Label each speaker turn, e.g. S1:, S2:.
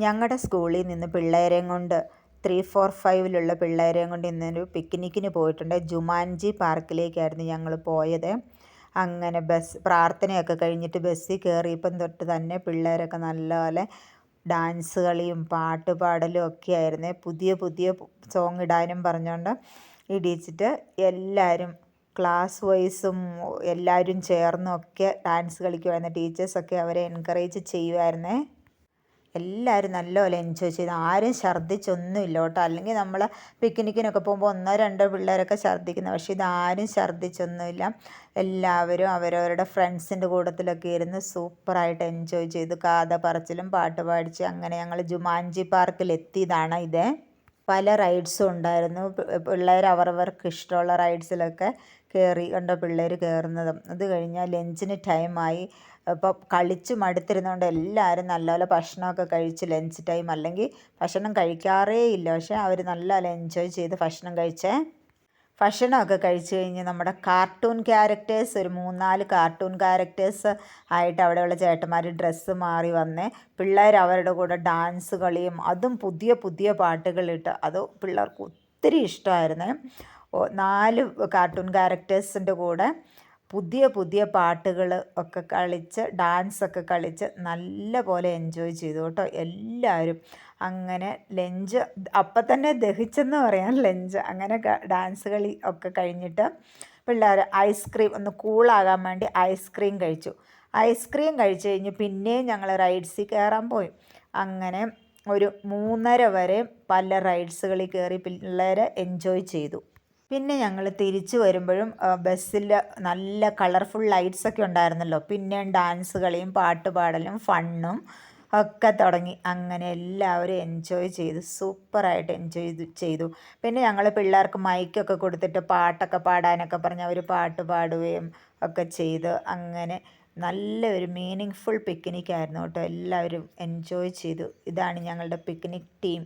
S1: ഞങ്ങളുടെ സ്കൂളിൽ നിന്ന് പിള്ളേരെയും കൊണ്ട് 3, 4, 5 പിള്ളേരെയും കൊണ്ട് ഇന്നൊരു പിക്നിക്കിന് പോയിട്ടുണ്ട്. ജുമാൻജി പാർക്കിലേക്കായിരുന്നു ഞങ്ങൾ പോയത്. അങ്ങനെ പ്രാർത്ഥനയൊക്കെ കഴിഞ്ഞിട്ട് ബസ്സിൽ കയറിയപ്പം തൊട്ട് തന്നെ പിള്ളേരൊക്കെ നല്ലപോലെ ഡാൻസ് കളിയും പാട്ട് പാടലും ഒക്കെ ആയിരുന്നു. പുതിയ പുതിയ സോങ് ഇടാനും പറഞ്ഞുകൊണ്ട് ഇടിച്ചിട്ട് എല്ലാവരും ക്ലാസ് വൈസും എല്ലാവരും ചേർന്നൊക്കെ ഡാൻസ് കളിക്കുമായിരുന്നു. ടീച്ചേഴ്സൊക്കെ അവരെ എൻകറേജ് ചെയ്യുമായിരുന്നേ. എല്ലാവരും നല്ലപോലെ എൻജോയ് ചെയ്തു. ആരും ഛർദ്ദിച്ചൊന്നുമില്ല കേട്ടോ. അല്ലെങ്കിൽ നമ്മൾ പിക്നിക്കിനൊക്കെ പോകുമ്പോൾ 1, 2 പിള്ളേരൊക്കെ ഛർദ്ദിക്കുന്നു. പക്ഷേ ഇതാരും ഛർദ്ദിച്ചൊന്നുമില്ല. എല്ലാവരും അവരവരുടെ ഫ്രണ്ട്സിൻ്റെ കൂട്ടത്തിലൊക്കെ ഇരുന്ന് സൂപ്പറായിട്ട് എൻജോയ് ചെയ്തു. കഥ പറച്ചിലും പാട്ട് പാടിച്ച് അങ്ങനെ ഞങ്ങൾ ജുമാൻജി പാർക്കിൽ എത്തിയതാണ് ഇത്. പല റൈഡ്സും ഉണ്ടായിരുന്നു. പിള്ളേർ അവരവർക്ക് ഇഷ്ടമുള്ള റൈഡ്സിലൊക്കെ കണ്ട പിള്ളേർ കയറുന്നതും. അത് കഴിഞ്ഞാൽ ലഞ്ചിന് ടൈമായി. അപ്പോൾ കളിച്ച് മടുത്തിരുന്നതുകൊണ്ട് എല്ലാവരും നല്ലപോലെ ഭക്ഷണമൊക്കെ കഴിച്ച് ലഞ്ച് ടൈം അല്ലെങ്കിൽ ഭക്ഷണം കഴിക്കാറേ ഇല്ല. പക്ഷേ അവർ നല്ലപോലെ എൻജോയ് ചെയ്ത് ഭക്ഷണം കഴിച്ചേ. ഭക്ഷണമൊക്കെ കഴിച്ച് കഴിഞ്ഞ് നമ്മുടെ കാർട്ടൂൺ ക്യാരക്ടേഴ്സ് ഒരു 3, 4 കാർട്ടൂൺ ക്യാരക്ടേഴ്സ് ആയിട്ട് അവിടെയുള്ള ചേട്ടന്മാർ ഡ്രസ്സ് മാറി വന്നേ. പിള്ളേർ അവരുടെ കൂടെ ഡാൻസ് കളിയും അതും പുതിയ പുതിയ പാട്ടുകളിട്ട് അത് പിള്ളേർക്ക് ഒത്തിരി ഇഷ്ടമായിരുന്നേ. 4 കാർട്ടൂൺ ക്യാരക്ടേഴ്സിൻ്റെ കൂടെ പുതിയ പുതിയ പാട്ടുകൾ ഒക്കെ കളിച്ച് ഡാൻസൊക്കെ കളിച്ച് നല്ല പോലെ എൻജോയ് ചെയ്തു കേട്ടോ എല്ലാവരും. അങ്ങനെ ലഞ്ച് അപ്പം തന്നെ ദഹിച്ചെന്ന് പറയാം ലഞ്ച്. അങ്ങനെ ഡാൻസ് കളി ഒക്കെ കഴിഞ്ഞിട്ട് പിള്ളേർ ഐസ്ക്രീം ഒന്ന് കൂളാകാൻ വേണ്ടി ഐസ്ക്രീം കഴിച്ചു. ഐസ്ക്രീം കഴിച്ച് കഴിഞ്ഞ് പിന്നെയും ഞങ്ങൾ റൈഡ്സിൽ കയറാൻ പോയി. അങ്ങനെ ഒരു 3:30 വരെ പല റൈഡ്സുകളിൽ കയറി പിള്ളേർ എൻജോയ് ചെയ്തു. പിന്നെ ഞങ്ങൾ തിരിച്ചു വരുമ്പോഴും ബസ്സിൽ നല്ല കളർഫുൾ ലൈറ്റ്സൊക്കെ ഉണ്ടായിരുന്നല്ലോ. പിന്നെയും ഡാൻസ് കളിയും പാട്ട് പാടലും ഫണ്ണും ഒക്കെ തുടങ്ങി. അങ്ങനെ എല്ലാവരും എൻജോയ് ചെയ്തു, സൂപ്പറായിട്ട് എൻജോയ് ചെയ്തു. പിന്നെ ഞങ്ങൾ പിള്ളേർക്ക് മൈക്കൊക്കെ കൊടുത്തിട്ട് പാട്ടൊക്കെ പാടാനൊക്കെ പറഞ്ഞ് അവർ പാട്ട് പാടുകയും ഒക്കെ ചെയ്ത് അങ്ങനെ നല്ലൊരു മീനിങ് ഫുൾ പിക്നിക്കായിരുന്നു കേട്ടോ. എല്ലാവരും എൻജോയ് ചെയ്തു. ഇതാണ് ഞങ്ങളുടെ പിക്നിക് ടീം.